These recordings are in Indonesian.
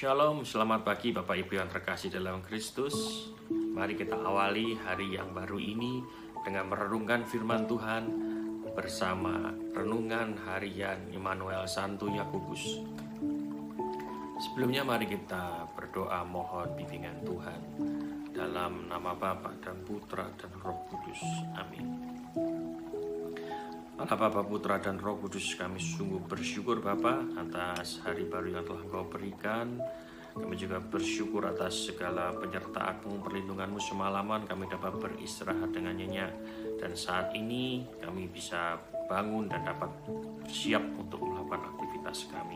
Shalom, selamat pagi Bapak Ibu yang terkasih dalam Kristus. Mari kita awali hari yang baru ini dengan merenungkan firman Tuhan bersama renungan harian Immanuel Santo Yakobus. Sebelumnya mari kita berdoa mohon bimbingan Tuhan dalam nama Bapa dan Putra dan Roh Kudus. Amin. Allah Bapa, Putra dan Roh Kudus, kami sungguh bersyukur Bapa atas hari baru yang telah Engkau berikan. Kami juga bersyukur atas segala penyertaan-Mu, perlindungan-Mu semalaman kami dapat beristirahat dengan nyenyak. Dan saat ini kami bisa bangun dan dapat siap untuk melakukan aktivitas kami.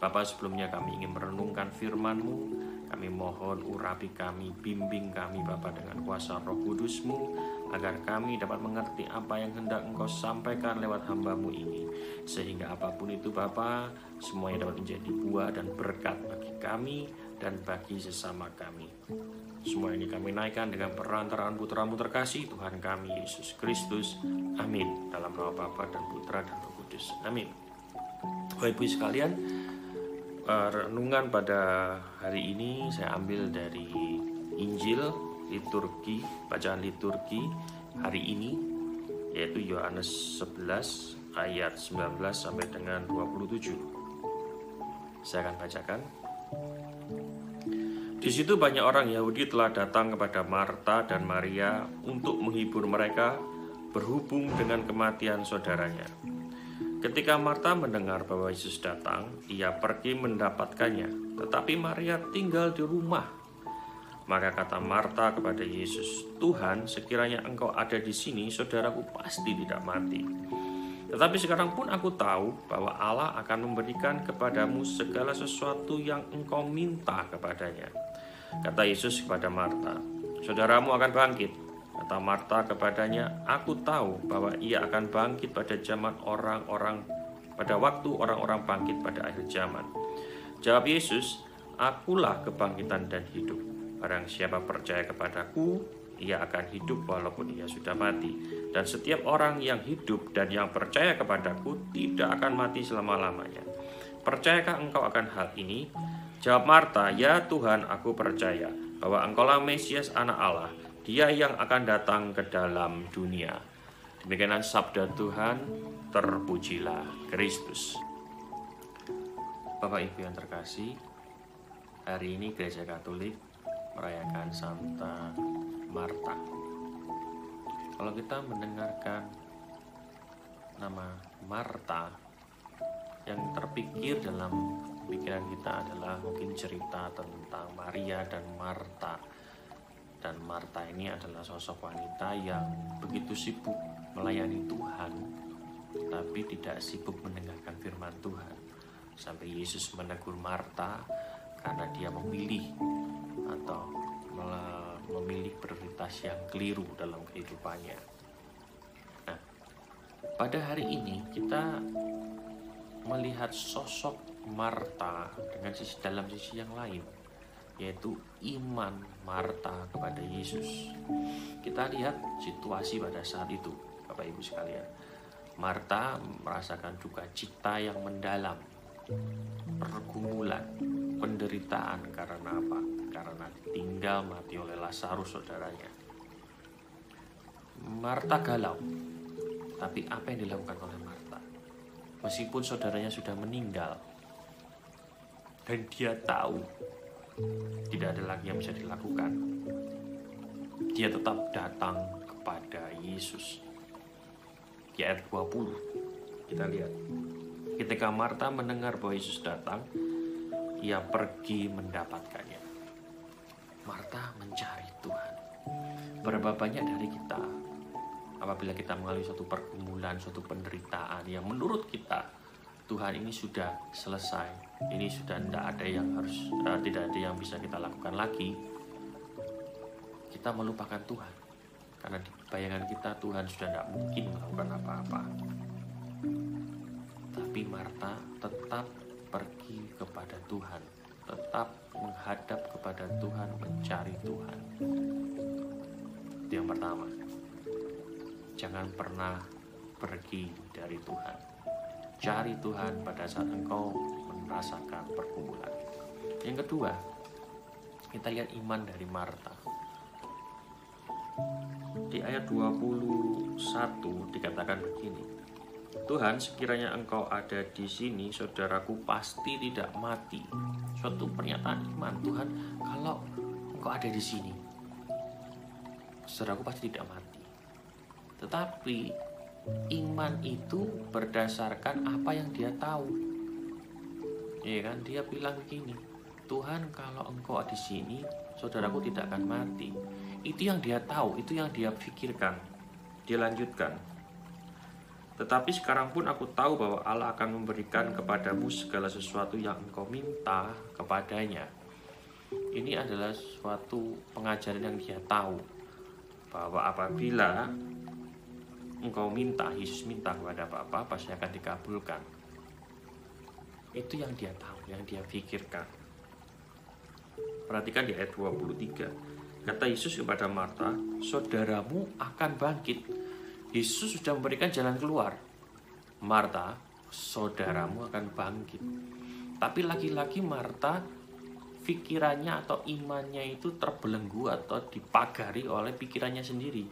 Bapa, sebelumnya kami ingin merenungkan firman-Mu. Kami mohon urapi kami, bimbing kami Bapa dengan kuasa Roh Kudus-Mu, agar kami dapat mengerti apa yang hendak Engkau sampaikan lewat hamba-Mu ini. Sehingga apapun itu Bapa, semuanya dapat menjadi buah dan berkat bagi kami dan bagi sesama kami. Semua ini kami naikkan dengan perantaraan Putra-Mu terkasih, Tuhan kami Yesus Kristus. Amin. Dalam nama Bapa dan Putra dan Roh Kudus. Amin. Bapak Ibu sekalian, renungan pada hari ini saya ambil dari Injil liturgi, bacaan liturgi hari ini, yaitu Yohanes 11 ayat 19 sampai dengan 27. Saya akan bacakan. Di situ banyak orang Yahudi telah datang kepada Marta dan Maria untuk menghibur mereka berhubung dengan kematian saudaranya. Ketika Marta mendengar bahwa Yesus datang, ia pergi mendapatkannya, tetapi Maria tinggal di rumah. Maka kata Marta kepada Yesus, "Tuhan, sekiranya Engkau ada di sini, saudaraku pasti tidak mati. Tetapi sekarang pun aku tahu bahwa Allah akan memberikan kepadamu segala sesuatu yang Engkau minta kepadanya." Kata Yesus kepada Marta, "Saudaramu akan bangkit." Kata Marta kepadanya, "Aku tahu bahwa ia akan bangkit pada waktu orang-orang bangkit pada akhir zaman." Jawab Yesus, "Akulah kebangkitan dan hidup. Barang siapa percaya kepadaku, ia akan hidup walaupun ia sudah mati. Dan setiap orang yang hidup dan yang percaya kepadaku tidak akan mati selama-lamanya. Percayakah engkau akan hal ini?" Jawab Marta, "Ya Tuhan, aku percaya bahwa Engkaulah Mesias, Anak Allah, Dia yang akan datang ke dalam dunia." Demikianlah sabda Tuhan, terpujilah Kristus. Bapak Ibu yang terkasih, hari ini Gereja Katolik merayakan Santa Marta. Kalau kita mendengarkan nama Marta, yang terpikir dalam pikiran kita adalah mungkin cerita tentang Maria dan Marta. Dan Marta ini adalah sosok wanita yang begitu sibuk melayani Tuhan, tapi tidak sibuk mendengarkan firman Tuhan. Sampai Yesus menegur Marta karena dia memilih prioritas yang keliru dalam kehidupannya. Nah, pada hari ini kita melihat sosok Marta dalam sisi yang lain, yaitu iman Marta kepada Yesus. Kita lihat situasi pada saat itu, Bapak Ibu sekalian. Marta merasakan duka cita yang mendalam, pergumulan, penderitaan karena apa? Karena ditinggal mati oleh Lazarus saudaranya. Marta galau, tapi apa yang dilakukan oleh Marta? Meskipun saudaranya sudah meninggal, dan dia tahu tidak ada lagi yang bisa dilakukan, dia tetap datang kepada Yesus. Di ayat 20 kita lihat, ketika Marta mendengar bahwa Yesus datang, ia pergi mendapatkannya. Marta mencari Tuhan. Berapa banyak dari kita, apabila kita mengalami suatu pergumulan, suatu penderitaan yang menurut kita Tuhan ini sudah selesai, ini sudah tidak ada yang bisa kita lakukan lagi, kita melupakan Tuhan. Karena di bayangan kita Tuhan sudah tidak mungkin melakukan apa-apa. Tapi Marta tetap pergi kepada Tuhan, tetap menghadap kepada Tuhan, mencari Tuhan. Itu yang pertama. Jangan pernah pergi dari Tuhan. Cari Tuhan pada saat engkau merasakan pergumulan. Yang kedua, kita lihat iman dari Marta. Di ayat 21 dikatakan begini, Tuhan, sekiranya Engkau ada di sini, saudaraku pasti tidak mati. Suatu pernyataan iman, Tuhan, kalau Engkau ada di sini, saudaraku pasti tidak mati. Tetapi iman itu berdasarkan apa yang dia tahu. Ya kan, dia bilang begini, Tuhan, kalau Engkau di sini, saudaraku tidak akan mati. Itu yang dia tahu, itu yang dia pikirkan. Dia lanjutkan, tetapi sekarang pun aku tahu bahwa Allah akan memberikan kepadamu segala sesuatu yang engkau minta kepadanya. Ini adalah suatu pengajaran yang dia tahu, bahwa apabila engkau minta, Yesus minta kepada apa-apa, pasti akan dikabulkan. Itu yang dia tahu, yang dia pikirkan. Perhatikan di ayat 23. Kata Yesus kepada Marta, saudaramu akan bangkit. Yesus sudah memberikan jalan keluar. Marta, saudaramu akan bangkit. Tapi lagi-lagi Marta, pikirannya atau imannya itu terbelenggu atau dipagari oleh pikirannya sendiri.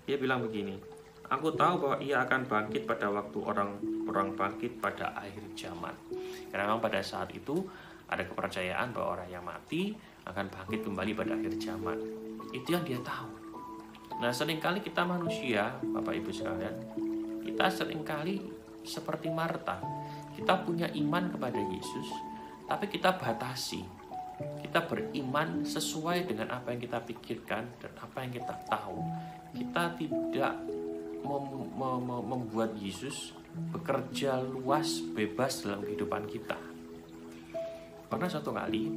Dia bilang begini, aku tahu bahwa ia akan bangkit pada waktu orang bangkit pada akhir zaman. Karena memang pada saat itu ada kepercayaan bahwa orang yang mati akan bangkit kembali pada akhir zaman. Itu yang dia tahu. Nah, seringkali kita manusia, Bapak Ibu sekalian, kita seringkali seperti Marta. Kita punya iman kepada Yesus, tapi kita batasi. Kita beriman sesuai dengan apa yang kita pikirkan dan apa yang kita tahu. Kita tidak membuat Yesus bekerja luas, bebas dalam kehidupan kita. Pernah satu kali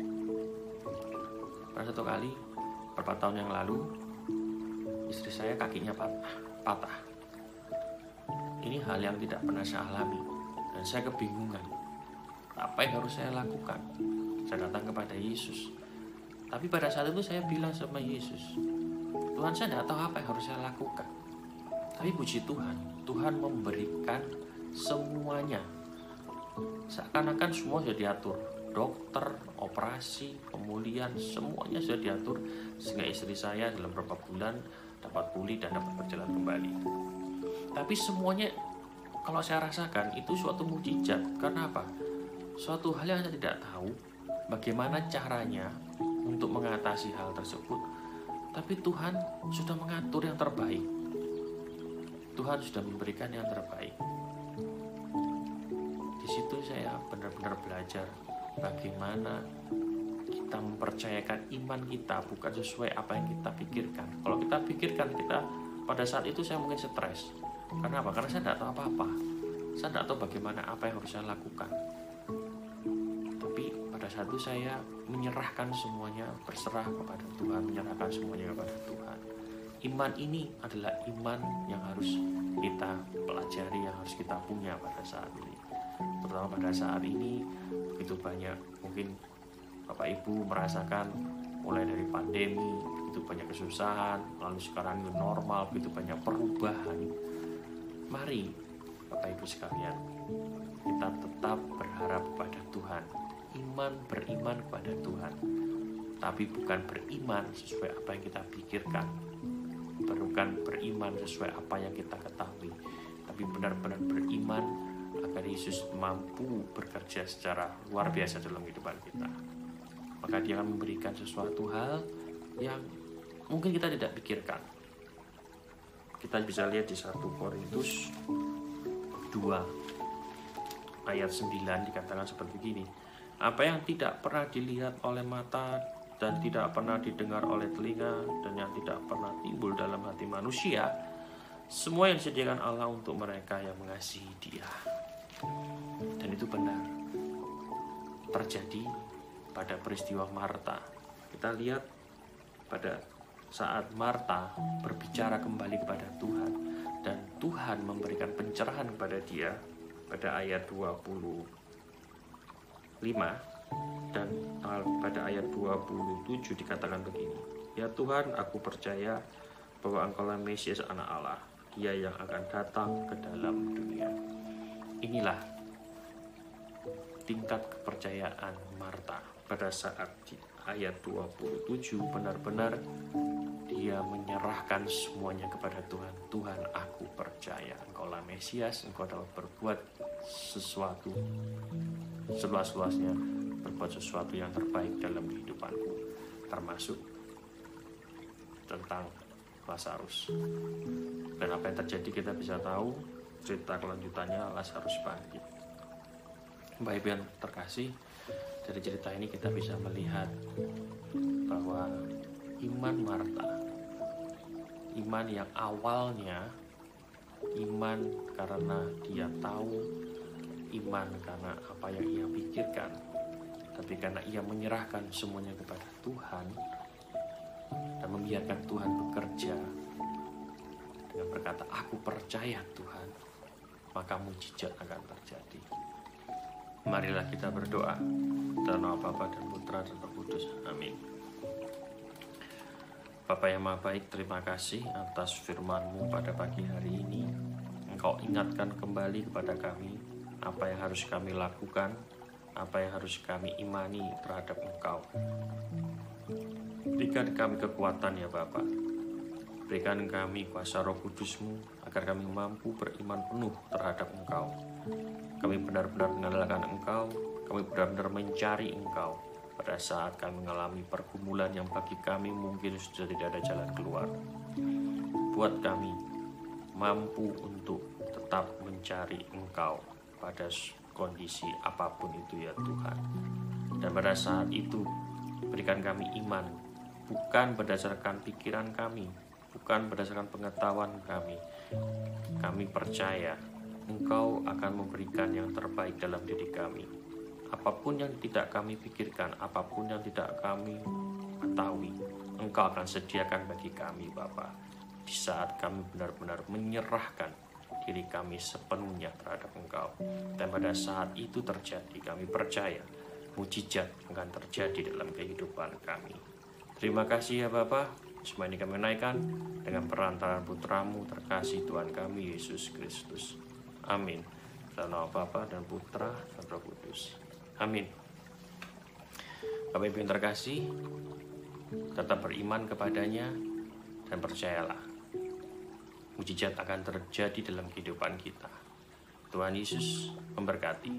beberapa tahun yang lalu, istri saya kakinya patah. Ini hal yang tidak pernah saya alami dan saya kebingungan. Apa yang harus saya lakukan? Saya datang kepada Yesus. Tapi pada saat itu saya bilang sama Yesus, Tuhan, saya tidak tahu apa yang harus saya lakukan. Tapi puji Tuhan, Tuhan memberikan semuanya. Seakan-akan semua sudah diatur. Dokter, operasi, pemulihan, semuanya sudah diatur sehingga istri saya dalam beberapa bulan dapat pulih dan dapat berjalan kembali. Tapi semuanya kalau saya rasakan itu suatu mukjizat. Karena apa? Suatu hal yang saya tidak tahu bagaimana caranya untuk mengatasi hal tersebut. Tapi Tuhan sudah mengatur yang terbaik. Tuhan sudah memberikan yang terbaik. Di situ saya benar-benar belajar bagaimana kita mempercayakan iman kita bukan sesuai apa yang kita pikirkan. Kalau kita pikirkan, kita pada saat itu saya mungkin stres. Karena apa? Karena saya tidak tahu apa-apa. Saya tidak tahu bagaimana apa yang harus saya lakukan. Tapi pada saat itu saya menyerahkan semuanya, berserah kepada Tuhan, menyerahkan semuanya kepada Tuhan. Iman ini adalah iman yang harus kita pelajari, yang harus kita punya pada saat ini. Terutama pada saat ini begitu banyak, mungkin Bapak Ibu merasakan mulai dari pandemi, begitu banyak kesusahan, lalu sekarang ini normal, begitu banyak perubahan. Mari Bapak Ibu sekalian, kita tetap berharap pada Tuhan, beriman kepada Tuhan, tapi bukan beriman sesuai apa yang kita pikirkan, bukan beriman sesuai apa yang kita ketahui, tapi benar-benar beriman agar Yesus mampu bekerja secara luar biasa dalam kehidupan kita. Maka Dia akan memberikan sesuatu hal yang mungkin kita tidak pikirkan. Kita bisa lihat di 1 Korintus 2 ayat 9 dikatakan seperti ini. Apa yang tidak pernah dilihat oleh mata dan tidak pernah didengar oleh telinga dan yang tidak pernah timbul dalam hati manusia, semua yang disediakan Allah untuk mereka yang mengasihi Dia. Dan itu benar terjadi pada peristiwa Marta. Kita lihat pada saat Marta berbicara kembali kepada Tuhan dan Tuhan memberikan pencerahan kepada dia pada ayat 25 dan pada ayat 27 dikatakan begini, ya Tuhan, aku percaya bahwa Engkaulah Mesias anak Allah, Dia yang akan datang ke dalam dunia. Inilah tingkat kepercayaan Marta. pada saat di ayat 27 benar-benar dia menyerahkan semuanya kepada Tuhan. Tuhan, aku percaya Engkaulah Mesias, Engkau dapat berbuat sesuatu seluas-luasnya, berbuat sesuatu yang terbaik dalam kehidupanku, termasuk tentang Lazarus. Dan apa yang terjadi kita bisa tahu, cerita kelanjutannya Lazarus bangkit. Bapak Ibu yang terkasih, dari cerita ini kita bisa melihat bahwa iman Marta, iman yang awalnya iman karena dia tahu, iman karena apa yang ia pikirkan, tapi karena ia menyerahkan semuanya kepada Tuhan dan membiarkan Tuhan bekerja dengan berkata, aku percaya Tuhan, maka mujizat akan terjadi. Marilah kita berdoa dalam nama Bapa dan Putra dan Roh Kudus. Amin. Bapa yang Maha Baik, terima kasih atas firman-Mu pada pagi hari ini. Engkau ingatkan kembali kepada kami apa yang harus kami lakukan, apa yang harus kami imani terhadap Engkau. Berikan kami kekuatan ya Bapa. Berikan kami kuasa Roh Kudus-Mu agar kami mampu beriman penuh terhadap Engkau. Kami benar-benar mengandalkan Engkau, kami benar-benar mencari Engkau pada saat kami mengalami pergumulan yang bagi kami mungkin sudah tidak ada jalan keluar. Buat kami mampu untuk tetap mencari Engkau pada kondisi apapun itu ya Tuhan. Dan pada saat itu berikan kami iman, bukan berdasarkan pikiran kami, bukan berdasarkan pengetahuan kami. Kami percaya Engkau akan memberikan yang terbaik dalam diri kami. Apapun yang tidak kami pikirkan, apapun yang tidak kami ketahui, Engkau akan sediakan bagi kami Bapa. Di saat kami benar-benar menyerahkan diri kami sepenuhnya terhadap Engkau. Dan pada saat itu terjadi, kami percaya mujizat akan terjadi dalam kehidupan kami. Terima kasih ya Bapa. Semua ini kami naikkan dengan perantaraan Putra-Mu terkasih Tuhan kami Yesus Kristus. Amin. Dalam nama Bapa dan Putra dan Roh Kudus. Amin. Bapak Ibu yang terkasih, tetap beriman kepadanya dan percayalah, mujizat akan terjadi dalam kehidupan kita. Tuhan Yesus memberkati.